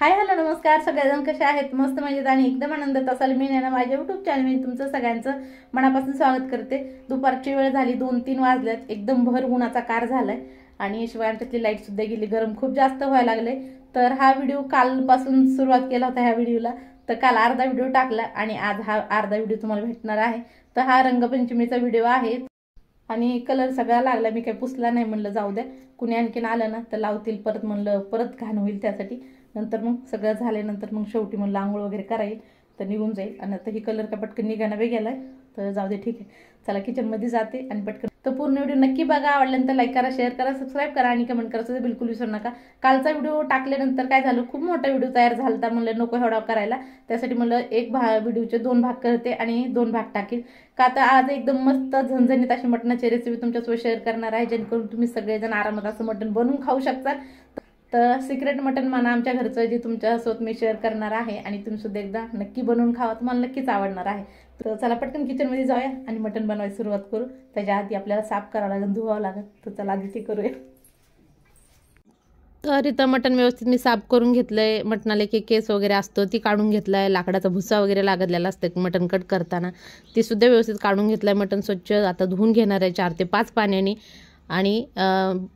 Hi hello नमस्कार सगळेजण कसे आहेत? मस्त मजेत आणि एकदम आनंदात असाल मी ना माझ्या युट्यूब चॅनलमध्ये तुमचं सगळ्यांचं मनापासून स्वागत करते। दुपारची वेळ झाली 2-3 वाजल्यात, एकदम भर उन्हाचा कार झालाय आणि शिवाय आमच्यातली लाईट सुद्धा गेली, गरम खूप जास्त व्हायला लागले। तर हा व्हिडिओ कालपासून सुरुवात केला होता ह्या व्हिडिओला, तर काल अर्धा व्हिडिओ टाकला आणि आज हा अर्धा व्हिडिओ तुम्हाला भेटणार आहे। तर हा रंगपंचमीचा व्हिडिओ आहे आणि कलर सगळा लागला, मी काही पुसला नाही, म्हणलं जाऊ द्या कुणी आणखीन आलं ना तर लावतील परत, म्हणलं परत घाण होईल त्यासाठी। नंतर मग सगळं झाल्यानंतर मग शेवटी म्हणलं आंघोळ वगैरे करायला तर निघून जाईल। आणि आता ही कलर का पटकन निघाना वे गेलाय, तर जाऊ दे ठीक आहे, चला किचनमध्ये जाते आणि पटकन। तर पूर्ण व्हिडिओ नक्की बघा, आवडल्यानंतर लाईक करा, शेअर करा, सबस्क्राईब करा आणि कमेंट करायचं बिलकुल विसरू नका। कालचा व्हिडिओ टाकल्यानंतर काय झालं, खूप मोठा व्हिडिओ तयार झाला होता, म्हणलं नको एवढा करायला, त्यासाठी म्हणलं एक व्हिडिओचे 2 भाग करते आणि 2 भाग टाकेल। का तर आज एकदम मस्त झणझणीत अशी मटणाची रेसिपी तुमच्यासोबत शेअर करणार आहे, जेणेकरून तुम्ही सगळेजण आरामात असं मटण बनवून खाऊ शकता। तर सिक्रेट मटन म्हणा आमच्या घरचं, जे तुमच्यासोबत मी शेअर करणार आहे आणि तुम्ही सुद्धा एकदा नक्की बनवून खावा, तुम्हाला नक्कीच आवडणार आहे। तर चला पटकन किचनमध्ये जाऊया आणि मटन बनवायला सुरुवात करू। त्याच्या आधी आपल्याला साफ करावं लागेल, धुवावं लागेल, तर चला आधी ते करूया। तर इथं मटण व्यवस्थित मी साफ करून घेतलंय, मटणाला एक केस वगैरे असतो ती काढून घेतलाय, लाकडाचा भुसा वगैरे लागलेला असतं मटण कट करताना, ती सुद्धा व्यवस्थित काढून घेतलाय। मटण स्वच्छ आता धुवून घेणार आहे 4 ते 5 पाण्याने। आणि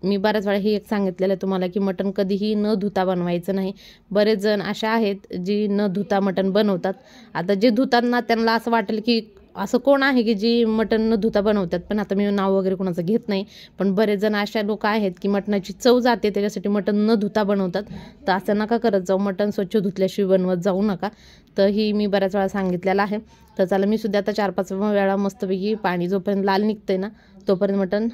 मी बऱ्याच वेळा हे एक सांगितलेलं आहे तुम्हाला की मटण कधीही न धुता बनवायचं नाही। बरेच जण अशा आहेत जी न धुता मटण बनवतात। आता जे धुतात ना त्यांना असं वाटेल की असं कोण आहे की जी मटण न धुता बनवतात, पण आता मी नाव वगैरे कोणाचं घेत नाही, पण बरेच जण अशा लोक आहेत की मटणाची चव जाते त्याच्यासाठी मटण न धुता बनवतात। तर असं नका करत जाऊ, मटण स्वच्छ धुतल्याशिवाय बनवत जाऊ नका। तर ही मी बऱ्याच वेळा सांगितलेलं आहे। तर चला मी सुद्धा आता 4-5 वेळा मस्तपैकी पाणी जोपर्यंत लाल निघतंय ना तोपर्यंत मटण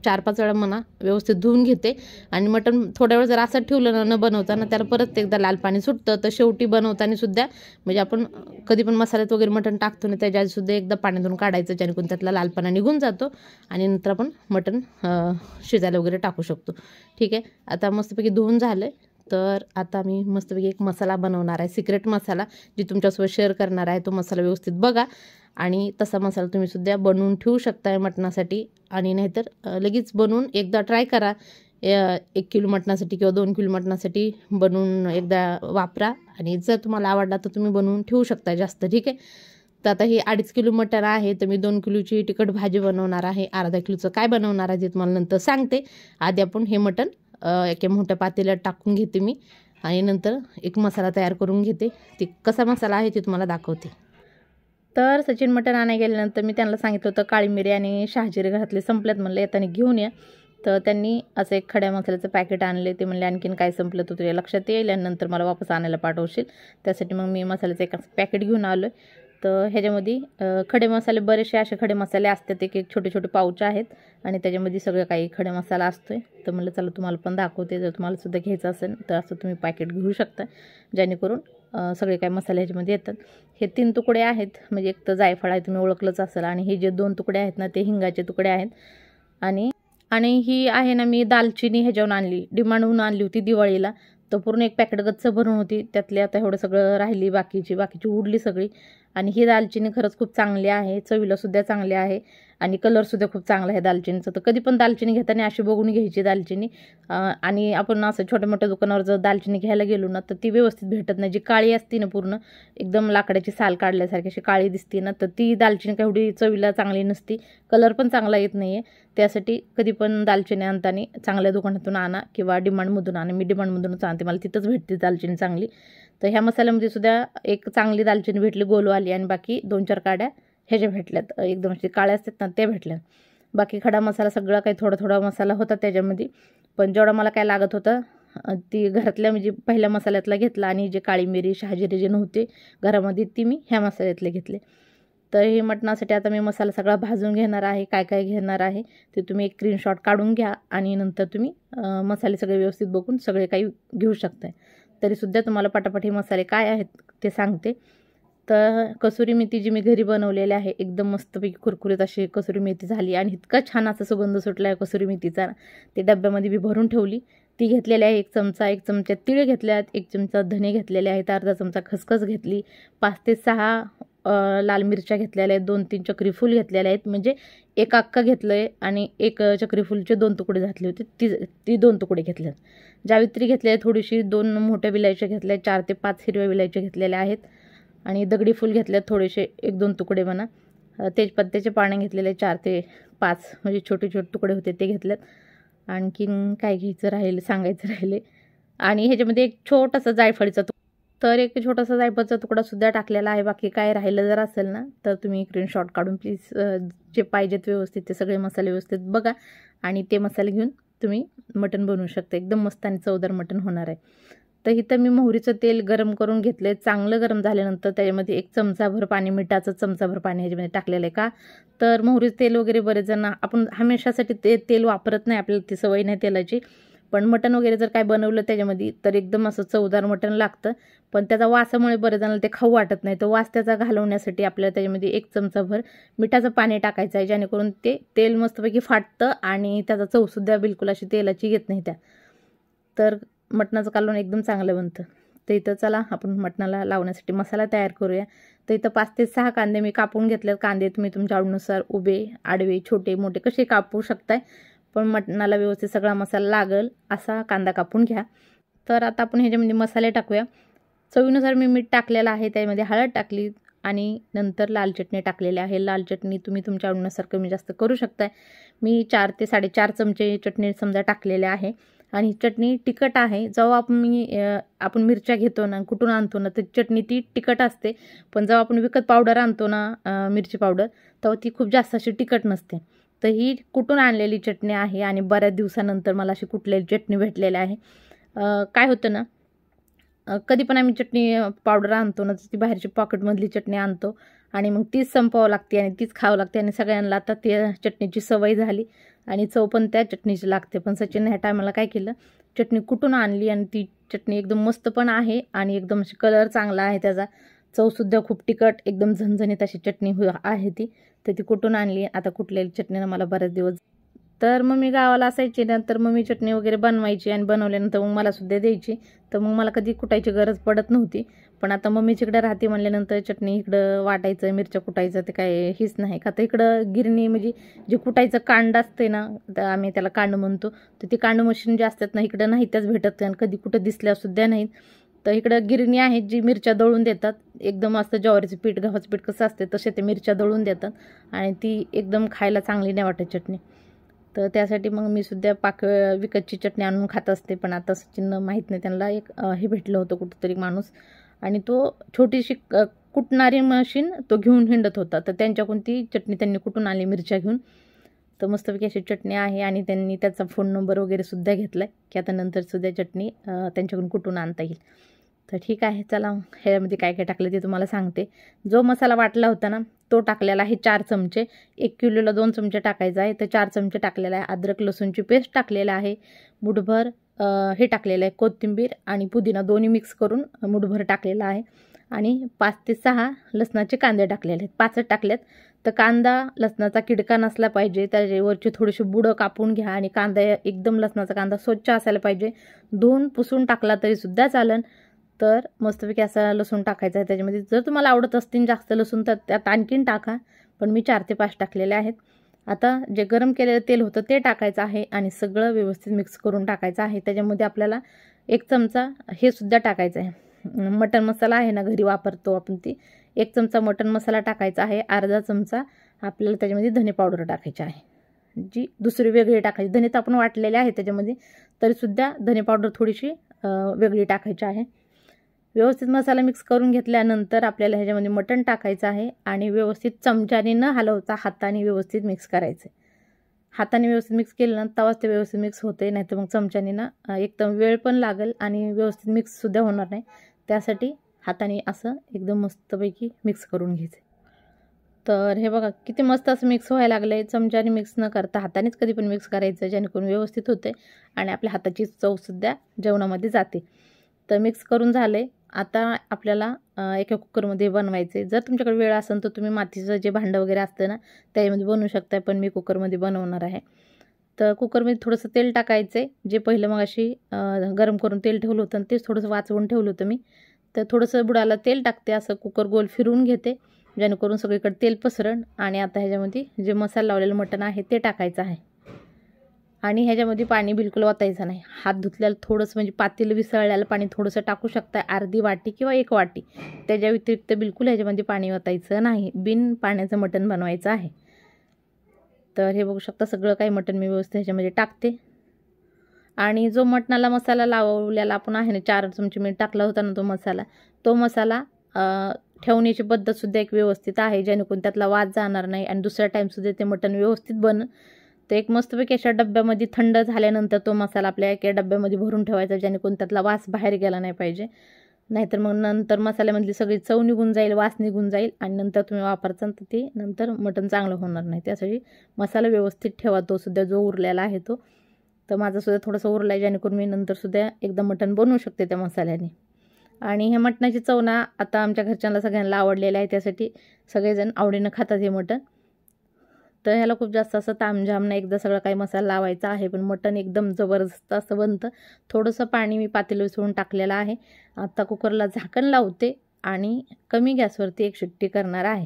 4-5 वेळा म्हणा व्यवस्थित धुवून घेते। आणि मटण थोड्या वेळ जर असं ठेवलं ना न बनवताना त्याला परत एकदा लाल पाणी सुटतं, तर शेवटी बनवताना सुद्धा म्हणजे आपण कधी पण मसाल्यात वगैरे मटण टाकतो ना त्याच्या सुद्धा एकदा पाण्यातून काढायचं, जेणेकरून त्यातला लालपणा निघून जातो आणि नंतर आपण मटण शिजायला वगैरे टाकू शकतो। ठीक आहे, आता मस्तपैकी धुवून झालं। तर आता मी मस्तपैकी एक मसाला बनवणार आहे, सिक्रेट मसाला, जी तुमच्यासोबत शेअर करणार आहे। तो मसाला व्यवस्थित बघा आणि तसा मसाला तुम्ही सुद्धा बनवून ठेवू शकता मटणासाठी, आणि नाहीतर लगेच बनवून एकदा ट्राय करा। 1 किलो मटणासाठी किंवा 2 किलो मटणासाठी बनवून एकदा वापरा आणि जर तुम्हाला आवडला तर तुम्ही बनवून ठेवू शकता जास्त। ठीक आहे, तर आता हे 2.5 किलो मटण आहे, तर मी 2 किलोची तिखट भाजी बनवणार आहे। अर्धा किलोचं काय बनवणार आहे ते तुम्हाला नंतर सांगते। आधी आपण हे मटण एका मोठ्या पातेल्यात टाकून घेते मी आणि नंतर एक मसाला तयार करून घेते। ते कसा मसाला आहे ते तुम्हाला दाखवते। तर सचिन मटण आणायला गेल्यानंतर मी त्यांना सांगितलं होतं काळी मिरी आणि शहाजिरे घरातले संपल्यात, म्हणलं येताना घेऊन या। तर त्यांनी असं एक खड्या मसाल्याचं पॅकेट आणले, ते म्हणले आणखीन काय संपलं तर तुझ्या लक्षात येईल आणि नंतर मला वापस आणायला पाठवशील, त्यासाठी मग मी मसाल्याचं एक पॅकेट घेऊन आलो आहे। तर ह्याच्यामध्ये खडे मसाले बरेचसे असे खडे मसाले असतात, एक छोटे छोटे पाऊच आहेत आणि त्याच्यामध्ये सगळं काही खडे मसाला असतोय। तर म्हणलं चला तुम्हाला पण दाखवते, जर तुम्हाला सुद्धा घ्यायचं असेल तर असं तुम्ही पॅकेट घेऊ शकता, जेणेकरून सगळे काही मसाले ह्याच्यामध्ये येतात। हे 3 तुकडे आहेत, म्हणजे एक तर जायफळ आहे, तुम्ही ओळखलंच असेल, आणि हे जे 2 तुकडे आहेत ना ते हिंगाचे तुकडे आहेत। आणि ही आहे ना मी दालचिनी ह्याच्यावरून आणली, डिमांडहून आणली होती दिवाळीला। तर पूर्ण एक पॅकेट गच्च भरून होती, त्यातले आता एवढं सगळं राहिली, बाकीची उडली सगळी। आणि ही दालचिनी खरंच खूप चांगली आहे, चवीला सुद्धा चांगली आहे आणि कलरसुद्धा खूप चांगला आहे दालचिनीचा। तर कधी पण दालचिनी घेताना अशी बघून घ्यायची दालचिनी। आणि आपण असं छोट्या मोठ्या दुकानावर जर दालचिनी घ्यायला गेलो ना तर ती व्यवस्थित भेटत नाही, जी काळी असते ना पूर्ण एकदम लाकडाची साल काढल्यासारखी अशी काळी दिसते ना, तर ती दालचिनी काही एवढी चवीला चांगली नसती, कलर पण चांगला येत नाही आहे। त्यासाठी कधी पण दालचिनी आणताना चांगल्या दुकानातून आणा किंवा डिमांडमधून आणा। मी डिमांडमधूनच आणते, मला तिथंच भेटते दालचिनी चांगली। तर ह्या मसाल्यामध्ये सुद्धा एक चांगली दालचिनी भेटली गोलवाली, आणि बाकी 2-4 काड्या ह्याच्या भेटल्यात, एकदम असे काळ्या असतात ना त्या भेटल्यात। बाकी खडा मसाला सगळा काही थोडा मसाला होता त्याच्यामध्ये, पण जेवढा मला काय लागत होतं ती घरातल्या म्हणजे पहिल्या मसाल्यातला घेतला, आणि जे काळी मिरी शहाजिरे जे नव्हते घरामध्ये ती मी ह्या मसाल्यातले घेतले। तर हे मटणासाठी आता मी मसाला सगळा भाजून घेणार आहे, काय काय घेणार आहे ते तुम्ही एक स्क्रीनशॉट काढून घ्या आणि नंतर तुम्ही मसाले सगळे व्यवस्थित बघून सगळे काही घेऊ शकताय। तरीसुद्धा तुम्हाला पटापट हे मसाले काय आहेत ते सांगते। तर कसुरी मेथी जी मी घरी बनवलेली आहे, एकदम मस्तपैकी कुरकुरीत अशी कसुरी मेथी झाली आणि इतका छान असा सुगंध सुटला आहे कसुरी मेथीचा, ते डब्यामध्ये मी भरून ठेवली। ती घेतलेली आहे 1 चमचा, 1 चमचा तीळ घेतल्यात, 1 चमचा धने घेतलेले आहेत, अर्धा चमचा खसखस घेतली, 5 ते 6 लाल मिरच्या घेतलेल्या आहेत, 2-3 चक्री फूल घेतलेले आहेत, म्हणजे एक अख्खं घेतलं आहे आणि एक चक्री फूलचे 2 तुकडे घातले होते, ती 2 तुकडे घेतले. जावित्री घेतली आहे थोडीशी, 2 मोठ्या विलायच्या घेतल्या, 4 ते 5 हिरव्या विलायच्या घेतलेल्या आहेत आणि दगडी फूल घेतले थोडेसे 1-2 तुकडे म्हणा. तेजपत्त्याचे पाने घेतलेले 4 ते 5, म्हणजे छोटे छोटे तुकडे होते ते घेतलेत. आणखीन काय घ्यायचं राहिले सांगायचं राहिले. आणि ह्याच्यामध्ये एक छोटासा जायफळीचा तर एक छोटासा जायफळचा तुकडासुद्धा टाकलेला आहे. बाकी काय राहिलं जर असेल ना तर तुम्ही स्क्रीनशॉट काढून प्लीज जे पाहिजेत व्यवस्थित ते सगळे मसाले व्यवस्थित बघा आणि ते मसाले घेऊन तुम्ही मटण बनवू शकता. एकदम मस्त आणि चवदार मटण होणार आहे. तर इथं मी मोहरीचं तेल गरम करून घेतलं आहे. चांगलं गरम झाल्यानंतर त्याच्यामध्ये 1 चमचाभर पाणी, मिठाचं चमचाभर पाणी ह्याच्यामध्ये टाकलेलं आहे. का तर मोहरीचं तेल वगैरे बरेच जण आपण हमेशासाठी तेल वापरत नाही, आपल्याला ती सवय नाही तेलाची. पण मटण वगैरे जर काय बनवलं त्याच्यामध्ये तर एकदम असं चवदार मटण लागतं. पण त्याचा वासामुळे बरेच जणांना ते खाऊ वाटत नाही. तर वास त्याचा घालवण्यासाठी आपल्याला त्याच्यामध्ये 1 चमचाभर मिठाचं पाणी टाकायचं आहे, जेणेकरून ते तेल मस्तपैकी फाटतं आणि त्याचा चवसुद्धा बिलकुल अशी तेलाची येत नाही त्या. तर मटणाचं कालवण एकदम चांगलं बनतं. तर इथं चला आपण मटणाला लावण्यासाठी मसाला तयार करूया. तर इथं 5 ते 6 कांदे मी कापून घेतलेत. कांदे तुम्ही तुमच्या आवडीनुसार उभे, आडवे, छोटे, मोठे कसे कापू शकताय, पण मटणाला व्यवस्थित सगळा मसाला लागल असा कांदा कापून घ्या. तर आता आपण ह्याच्यामध्ये मसाले टाकूया. चवीनुसार मी मीठ टाकलेलं आहे, त्यामध्ये हळद टाकली आणि नंतर लाल चटणी टाकलेली आहे. लाल चटणी तुम्ही तुमच्या आवडीनुसार कमी जास्त करू शकताय. मी 4 ते 4.5 चमचे चटणी समजा टाकलेले आहे आणि चटणी तिखट आहे. जेव्हा आपण मिरच्या घेतो ना, कुठून आणतो ना, तर चटणी ती तिखट असते. पण जेव्हा आपण विकत पावडर आणतो ना, मिरची पावडर, तेव्हा ती खूप जास्त अशी तिखट नसते. तर ही कुठून आणलेली चटणी आहे आणि बऱ्याच दिवसानंतर मला अशी कुठलेली चटणी भेटलेली आहे. काय होतं ना, कधी पण आम्ही चटणी पावडर आणतो ना, ती बाहेरची पॉकेटमधली चटणी आणतो आणि मग तीच संपवावं लागते आणि तीच खावं लागते आणि सगळ्यांना आता त्या चटणीची सवय झाली आणि चव पण त्या चटणीची लागते. पण सचिन ह्या टायमाला काय केलं, चटणी कुठून आणली आणि ती चटणी एकदम मस्त पण आहे आणि एकदम अशी कलर चांगला आहे त्याचा, चवसुद्धा खूप तिखट एकदम झणझणीत अशी चटणी आहे ती. तर ती कुठून आणली, आता कुठल्याही चटणीनं मला बरेच दिवस. तर मग मी गावाला असायची ना, तर मग मी चटणी वगैरे बनवायची आणि बनवल्यानंतर मग मलासुद्धा द्यायची. तर मग मला कधी कुटायची गरज पडत नव्हती. पण आता मम्मीच्याकडे राहते म्हणल्यानंतर चटणी इकडं वाटायचं, मिरच्या कुटायचं ते काय हीच नाही का. तर इकडं गिरणी म्हणजे जे कुटायचं कांड असते ना, तर आम्ही त्याला कांड म्हणतो, तर ती कांड मशीन जे असतात ना इकडं नाही त्याच भेटत आणि कधी कुठं दिसल्यासुद्धा नाहीत. तर इकडं गिरणी आहेत जी मिरच्या दळून देतात. एकदम असतं ज्वारीचं पीठ, गव्हाचं पीठ कसं असते तसे ते मिरच्या दळून देतात आणि ती एकदम खायला चांगली नाही वाटत चटणी. तर त्यासाठी मग मी सुद्धा विकतची चटणी आणून खात असते. पण आता सचिन माहीत नाही, त्यांना एक हे भेटलं होतं कुठंतरी माणूस आणि तो छोटीशी कुटणारी मशीन तो घेऊन हिंडत होता. तर त्यांच्याकडून ती चटणी त्यांनी कुठून आणली मिरच्या घेऊन. तर मस्तपैकी अशी चटणी आहे आणि त्यांनी त्याचा फोन नंबर वगैरे सुद्धा घेतला आहे की आता नंतरसुद्धा चटणी त्यांच्याकडून कुठून आणता येईल. तर ठीक आहे, चला ह्यामध्ये काय काय टाकलं ते तुम्हाला सांगते. जो मसाला वाटला होता ना तो टाकलेला आहे 4 चमचे. 1 किलोला 2 चमचे टाकायचा आहे, तर 4 चमचे टाकलेला आहे. अद्रक लसूणची पेस्ट टाकलेला आहे, मुठभर हे टाकलेलं आहे कोथिंबीर आणि पुदिना दोन्ही मिक्स करून मुठभर टाकलेला आहे आणि 5 ते 6 लसणाचे कांदे टाकलेले आहेत. 5च टाकलेत. तर कांदा लसणाचा किडका नसला पाहिजे, त्याच्यावरचे थोडेसे बुडं कापून घ्या आणि कांदा एकदम लसणाचा कांदा स्वच्छ असायला पाहिजे. धुवून पुसून टाकला तरीसुद्धा चालेल. तर मस्तपैकी असा लसूण टाकायचा आहे त्याच्यामध्ये. जर तुम्हाला आवडत असतील जास्त लसूण तर त्यात आणखीन टाका, पण मी 4 ते 5 टाकलेले आहेत. आता जे गरम केलेलं तेल होतं ते टाकायचं आहे आणि सगळं व्यवस्थित मिक्स करून टाकायचं आहे. त्याच्यामध्ये आपल्याला 1 चमचा हे सुद्धा टाकायचं आहे, मटण मसाला आहे ना घरी वापरतो आपण, ती 1 चमचा मटण मसाला टाकायचा आहे. अर्धा चमचा आपल्याला त्याच्यामध्ये धने पावडर टाकायची आहे, जी दुसरी वेगळी टाकायची. धने तर आपण वाटलेले आहे त्याच्यामध्ये, तरीसुद्धा धने पावडर थोडीशी वेगळी टाकायची आहे. व्यवस्थित मसाला मिक्स करून घेतल्यानंतर आपल्याला ह्याच्यामध्ये मटण टाकायचं आहे आणि व्यवस्थित चमच्याने न हलवता हाताने व्यवस्थित मिक्स करायचं. हाताने व्यवस्थित मिक्स केलं ना तेव्हाच ते व्यवस्थित मिक्स होते, नाही तर मग चमच्याने ना एकदम वेळ पण लागेल आणि व्यवस्थित मिक्ससुद्धा होणार नाही. त्यासाठी हाताने असं एकदम मस्तपैकी मिक्स करून घ्यायचं. तर हे बघा किती मस्त असं मिक्स व्हायला लागलं आहे. चमच्याने मिक्स न करता हातानेच कधी पण मिक्स करायचं, जेणेकरून व्यवस्थित होते आणि आपल्या हाताची चवसुद्धा जेवणामध्ये जाते. तर मिक्स करून झाले. आता आपल्याला एका कुकरमध्ये बनवायचे. जर तुमच्याकडे वेळ असेल तर तुम्ही मातीचं जे भांडं वगैरे असतं ना त्यामध्ये बनवू शकता, पण मी कुकरमध्ये बनवणार आहे. तर कुकरमध्ये थोडंसं तेल टाकायचं आहे, जे पहिलं मग अशी गरम करून तेल ठेवलं होतं तेच थोडंसं वाचवून ठेवलं होतं मी. तर थोडंसं बुडाला तेल टाकते, असं कुकर गोल फिरवून घेते जेणेकरून सगळीकडे तेल पसरण. आणि आता ह्याच्यामध्ये जे मसाला लावलेलं मटण आहे ते टाकायचं आहे. आणि ह्याच्यामध्ये पाणी बिलकुल ओतायचं नाही. हात धुतल्याला थोडंसं म्हणजे पातेलं विसळल्याला पाणी थोडंसं टाकू शकता, अर्धी वाटी किंवा 1 वाटी. त्याच्या व्यतिरिक्त बिलकुल ह्याच्यामध्ये पाणी ओतायचं नाही. बिन पाण्याचं मटण बनवायचं आहे. तर हे बघू शकता सगळं काही मटण मी व्यवस्थित ह्याच्यामध्ये टाकते. आणि जो मटणाला मसाला लावलेला आपण आहे ना 4 चमचे मीठ टाकला होता ना तो मसाला ठेवण्याची पद्धतसुद्धा एक व्यवस्थित आहे, जेणेकरून त्यातला वास जाणार नाही आणि दुसऱ्या टाईमसुद्धा ते मटण व्यवस्थित बनन. तर एक मस्तपैकी अशा डब्यामध्ये थंड झाल्यानंतर तो मसाला आपल्या एका डब्यामध्ये भरून ठेवायचा, जेणेकरून त्यातला वास बाहेर गेला नाही पाहिजे. नाहीतर मग नंतर मसाल्यामधली सगळी चव निघून जाईल, वास निघून जाईल आणि नंतर तुम्ही वापरता तर ते नंतर मटण चांगलं होणार नाही. त्यासाठी मसाला व्यवस्थित ठेवा, तो सुद्धा जो उरलेला आहे तो. तर माझासुद्धा थोडंसं उरला आहे, जेणेकरून मी नंतरसुद्धा एकदम मटण बनवू शकते त्या मसाल्याने. आणि हे मटणाची चव ना आता आमच्या घरच्यांना सगळ्यांना आवडलेलं आहे, त्यासाठी सगळेजण आवडीनं खातात हे मटण. तर ह्याला खूप जास्त असं तामझाम नाही, एकदा सगळं काही मसाला लावायचा आहे, पण मटण एकदम जबरदस्त असं बनतं. थोडंसं पाणी मी पातेलं विसळून टाकलेलं आहे. आता कुकरला झाकण लावते आणि कमी गॅसवरती 1 शिट्टी करणार आहे.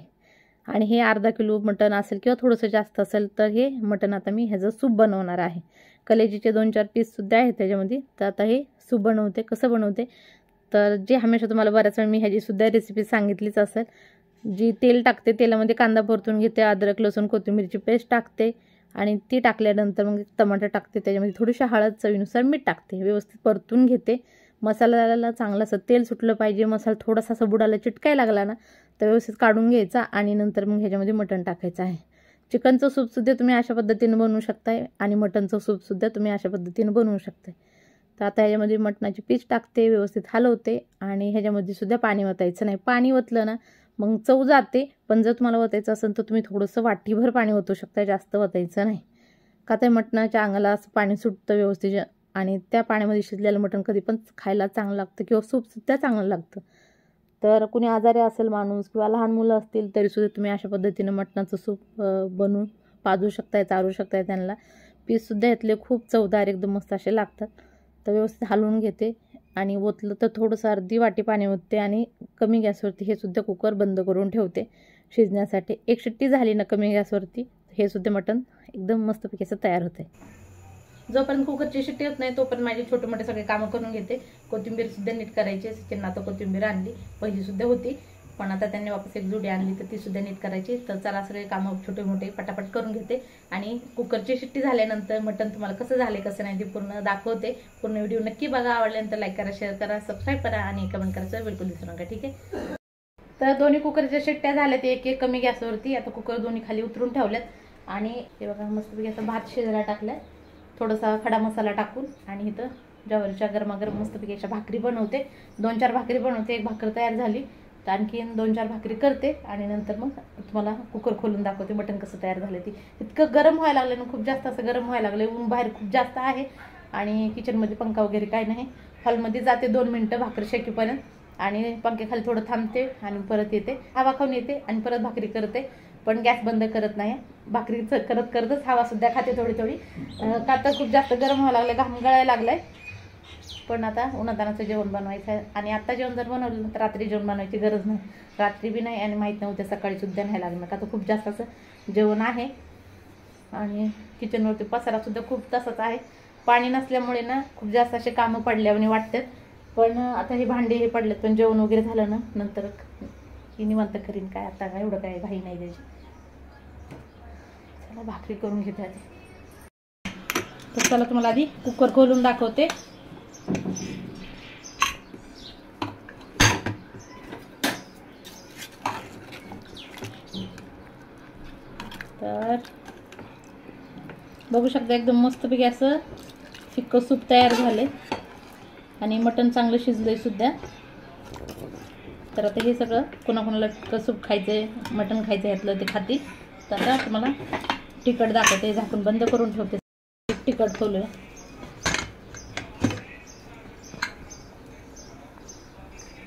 आणि हे अर्धा किलो मटण असेल किंवा थोडंसं जास्त असेल तर हे मटण आता मी ह्याचं सूप बनवणार आहे. कलेजीचे 2-4 पीससुद्धा आहेत त्याच्यामध्ये. तर आता हे सूप बनवते. कसं बनवते तर जे हमेशा तुम्हाला बऱ्याच वेळ मी ह्याचीसुद्धा रेसिपी सांगितलीच असेल. जी तेल टाकते, तेलामध्ये कांदा परतून घेते, अद्रक लसूण कोथिंबीरची पेस्ट टाकते आणि ती टाकल्यानंतर मग टमाटर टाकते, त्याच्यामध्ये थोडीशी हळद, चवीनुसार मीठ टाकते, व्यवस्थित परतून घेते. मसाल्याला चांगलं असं तेल सुटलं पाहिजे. मसाला थोडासा असं बुडाला चिटकायला लागला ना तर व्यवस्थित काढून घ्यायचा आणि नंतर मग ह्याच्यामध्ये मटण टाकायचं आहे. चिकनचं सूपसुद्धा तुम्ही अशा पद्धतीनं बनवू शकताय आणि मटणचं सूपसुद्धा तुम्ही अशा पद्धतीनं बनवू शकताय. तर आता ह्याच्यामध्ये मटणाची पीस टाकते, व्यवस्थित हलवते आणि ह्याच्यामध्ये सुद्धा पाणी ओतायचं नाही. पाणी ओतलं ना मग चव जाते. पण जर तुम्हाला ओतायचं असेल तर तुम्ही थोडंसं वाटीभर पाणी ओतू शकता, जास्त ओतायचं नाही. का त्या मटणाच्या अंगाला असं पाणी सुटतं व्यवस्थित आणि त्या पाण्यामध्ये शिजलेलं मटण कधी पण खायला चांगलं लागतं किंवा सूपसुद्धा चांगलं लागतं. तर कुणी आजारी असेल माणूस किंवा लहान मुलं असतील तरीसुद्धा तुम्ही अशा पद्धतीनं मटणाचं सूप बनवून पाजू शकताय, चारू शकताय त्यांना. पीससुद्धा यातले खूप चवदार एकदम मस्त असे लागतात. तर व्यवस्थित हलवून घेते आणि ओतलं तर थोडंसं अर्धी वाटी पाणी ओतते आणि कमी गॅसवरती हे सुद्धा कुकर बंद करून ठेवते शिजण्यासाठी. 1 शिट्टी झाली ना कमी गॅसवरती हे सुद्धा मटण एकदम मस्तपैकी असं तयार होते. जोपर्यंत कुकरची शिट्टी होत नाही तोपर्यंत माझी छोटे मोठे सगळे कामं करून घेते. कोथिंबीरसुद्धा नीट करायची. त्यांना आता कोथिंबीर आणली, पहिलीसुद्धा होती पण आता त्यांनी वापस एक जुडी आणली तर तीसुद्धा नीट करायची. तर चला सगळे कामं छोटे मोठे पटापट करून घेते आणि कुकरची शिट्टी झाल्यानंतर मटण तुम्हाला कसं झाले कसं नाही ते पूर्ण दाखवते. पूर्ण व्हिडिओ नक्की बघा. आवडल्यानंतर लाईक करा, शेअर करा, सबस्क्राईब करा आणि कमेंट करायचं बिलकुल विसरू नका. ठीक आहे. तर दोन्ही कुकरच्या शिट्ट्या झाल्यात एक कमी गॅसवरती. आता कुकर दोन्ही खाली उतरून ठेवल्यात आणि हे बघा मस्तपैकी असं भात शिजायला टाकलाय थोडासा खडा मसाला टाकून. आणि इथं ज्वारीच्या गरमागरम मस्तपैकी अशा भाकरी बनवते. 2-4 भाकरी बनवते. एक भाकर तयार झाली तर आणखीन 2-4 भाकरी करते आणि नंतर मग तुम्हाला कुकर खोलून दाखवते मटण कसं तयार झालं ते. इतकं गरम व्हायला लागलं ना, खूप जास्त असं गरम व्हायला लागलं. ऊन बाहेर खूप जास्त आहे आणि किचनमध्ये पंखा वगैरे काय नाही. हॉलमध्ये जाते 2 मिनटं भाकरी शेकीपर्यंत आणि पंख्याखाली थोडं थांबते आणि परत येते, हवा खाऊन येते आणि परत भाकरी करते. पण गॅस बंद करत नाही. भाकरी करत करतच हवासुद्धा खाते थोडी थोडी. का तर खूप जास्त गरम व्हायला लागलं, घाम गळायला लागलाय. पण आता उन्हातानाचं जेवण बनवायचं आहे आणि आता जेवण जर बनवलं तर रात्री जेवण बनवायची गरज नाही. रात्री बी नाही आणि माहीत नव्हतं सकाळीसुद्धा नाही लागणार. का तर खूप जास्त असं जेवण आहे आणि किचनवरती पसारासुद्धा खूप तसंच आहे. पाणी नसल्यामुळे ना खूप जास्त असे कामं पडल्याने वाटतात. पण आता हे भांडे हे पडलेत पण जेवण वगैरे झालं ना नंतर की निवांत करीन. काय आता काय एवढं काय घाई नाही द्यायची. चला भाकरी करून घेते आधी. तर चला तुम्हाला आधी कुकर खोलून दाखवते. तर बघू शकता एकदम मस्तपैकी असं फिक्कं सूप तयार झाले आणि मटण चांगलं शिजलंय सुद्धा. तर आता हे सगळं कोणाकोणाला फिक्कं सूप खायचंय, मटण खायचं यातलं ते खातील. तर आता तुम्हाला तिखट दाखवते. झाकून बंद करून ठेवते. तिखट ठेवलं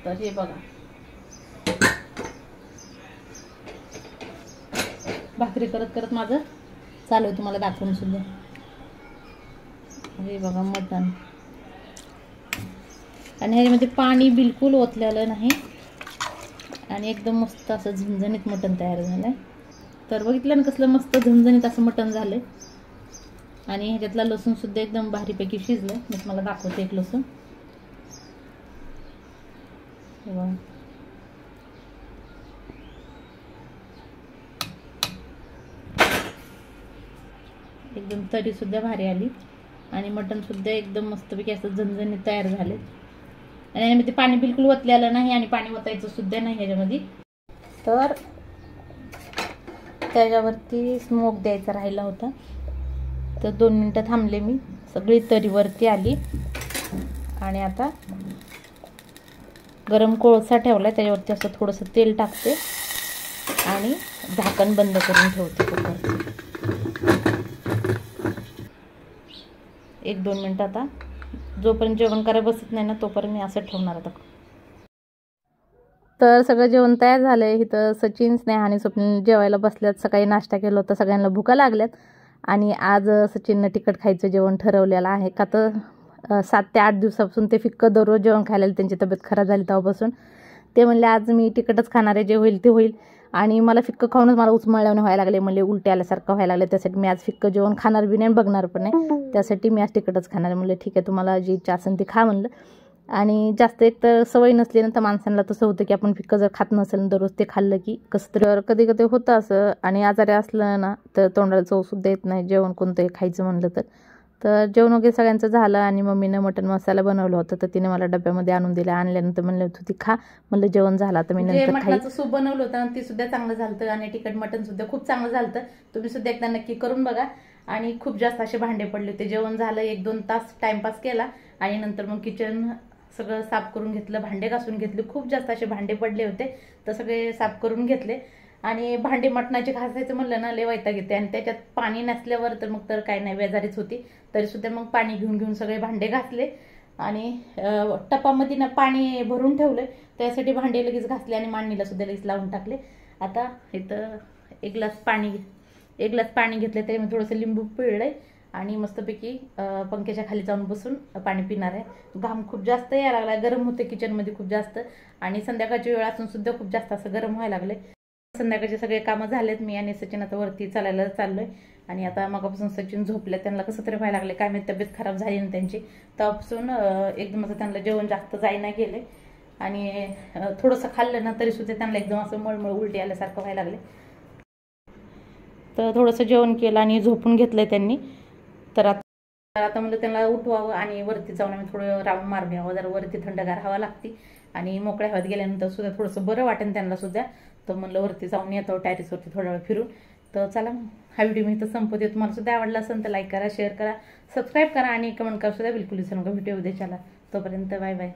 तर हे बघा भाकरी करत करत माझं चालू आहे तुम्हाला दाखवून सुद्धा. हे बघा मटण आणि ह्याच्यामध्ये पाणी बिलकुल ओतलेलं नाही. आणि एकदम मस्त असं झणझणीत मटण तयार झालं आहे. तर बघितलं ना कसलं मस्त झणझणीत असं मटण झालं. आणि ह्याच्यातला लसूण सुद्धा एकदम भारीपैकी शिजलं. मी तुम्हाला दाखवते एक लसूण. एकदम तरी सुद्धा भारी आली आणि मटण सुद्धा एकदम मस्तपैकी असं झणझणीत तयार झाले. आणि यामध्ये पाणी बिलकुल ओतलेलं नाही आणि पाणी ओतायचं सुद्धा नाही ह्याच्यामध्ये. तर त्याच्यावरती स्मोक द्यायचा राहिला होता, तर 2 मिनिटं थांबले मी. सगळी तरीवरती आली आणि आता गरम कोळसा ठेवला, त्याच्यावरती असं थोडंसं तेल टाकते आणि झाकण बंद करून ठेवते कुकरचं. 1-2 मिनिटं आता जोपर्यंत जेवण करायला बसत नाही ना तोपर्यंत मी असं ठेवणार आता. तर सगळं जेवण तयार झालं आहे. इथं सचिन, स्नेहा आणि स्वप्नील जेवायला बसल्यात. सकाळी नाश्ता केला होता, सगळ्यांना भुका लागल्यात. आणि आज सचिननं तिखट खायचं जेवण ठरवलेलं आहे. का तर 7 ते 8 दिवसापासून ते फिक्कं दररोज जेवण खायला, त्यांची तब्येत खराब झाली तेव्हापासून. ते म्हणले आज मी तिखटच खाणार आहे, जे होईल ते होईल. आणि मला फिक्कं खाऊनच मला उचमळल्याने व्हायला लागले, म्हणले उलटी आल्यासारखं व्हायला लागले. त्यासाठी मी आज फिक्कं जेवण खाणार बी नाही, बघणार पण नाही. त्यासाठी मी आज तिखटच खाणार आहे. म्हणले ठीक आहे, तुम्हाला जी इच्छा असेल ती खा म्हणलं. आणि जास्त एक तर सवय नसली ना तर माणसांना तसं होतं की आपण फिक्कं जर खात नसेल दररोज ते खाल्लं की कसं तरी कधी कधी होतं असं. आणि आजारी असलं ना तर तोंडाला चवसुद्धा येत नाही जेवण कोणतंही खायचं म्हणलं तर. तर जेवण वगैरे सगळ्यांचं झालं आणि मम्मीनं मटण मसाला बनवलं होतं, तर तिने मला डब्यामध्ये आणून दिला. आणल्यानंतर म्हणलं होतं ती खा, म्हणलं जेवण झालं तर मी नंतर मटणाचं सूप बनवलं होतं आणि ते सुद्धा चांगलं झालं आणि तिखट मटण सुद्धा खूप चांगलं झालं. तुम्ही सुद्धा एकदा नक्की करून बघा. आणि खूप जास्त असे भांडे पडले होते. जेवण झालं, 1-2 तास टाइमपास केला आणि नंतर मग किचन सगळं साफ करून घेतलं, भांडे घासून घेतले. खूप जास्त असे भांडे पडले होते, तर सगळे साफ करून घेतले. आणि भांडे मटणाचे घासायचं म्हणलं ना लय वैताग येते आणि त्याच्यात पाणी नसल्यावर तर मग तर काय नाही, बेजारीच होती. तरी सुद्धा मग पाणी घेऊन सगळे भांडे घासले आणि टपामध्ये ना पाणी भरून ठेवलं. त्यासाठी भांडे लगेच घासले आणि मांडणीला सुद्धा लगेच लावून टाकले. आता इथं 1 ग्लास पाणी घेतलं, त्यामध्ये थोडंसं लिंबू पिळलंय आणि मस्तपैकी पंख्याच्या खाली जाऊन बसून पाणी पिणार आहे. घाम खूप जास्त यायला लागला, गरम होते किचनमध्ये खूप जास्त. आणि संध्याकाळची वेळ असून सुद्धा खूप जास्त असं गरम व्हायला लागले. संध्याकाळचे सगळे कामं झालेत. मी आणि सचिन आता वरती चालायला चाललोय. आणि आता मगापासून सचिन झोपले, त्यांना कसं तरी व्हायला लागले काय माहिती, तब्येत खराब झाली ना त्यांची. तेव्हापासून एकदम असं त्यांना जेवण जास्त जाईना गेले आणि थोडंसं खाल्लं ना तरी सुद्धा त्यांना एकदम असं मळमळ उलटी आल्यासारखं व्हायला लागले. तर थोडंसं जेवण केलं आणि झोपून घेतलंय त्यांनी. तर आता म्हणलं त्यांना उठवावं आणि वरती जाऊन आम्ही थोडं राऊंड मारून यावं. जरा वरती थंडगार हवा लागते आणि मोकळ्या हवेत गेल्यानंतर सुद्धा थोडंसं बरं वाटेल त्यांना सुद्धा. तर म्हणलं वरती जाऊन येतो टॅरिसवरती थोडा वेळ फिरून. तर चला हा व्हिडिओ मी इथं संपवते. तुम्हाला सुद्धा आवडला असेल तर लाईक करा, शेअर करा, सबस्क्राईब करा आणि कमेंट करा सुद्धा बिलकुल विसरू नका. व्हिडिओ उद्या चला, तोपर्यंत बाय बाय.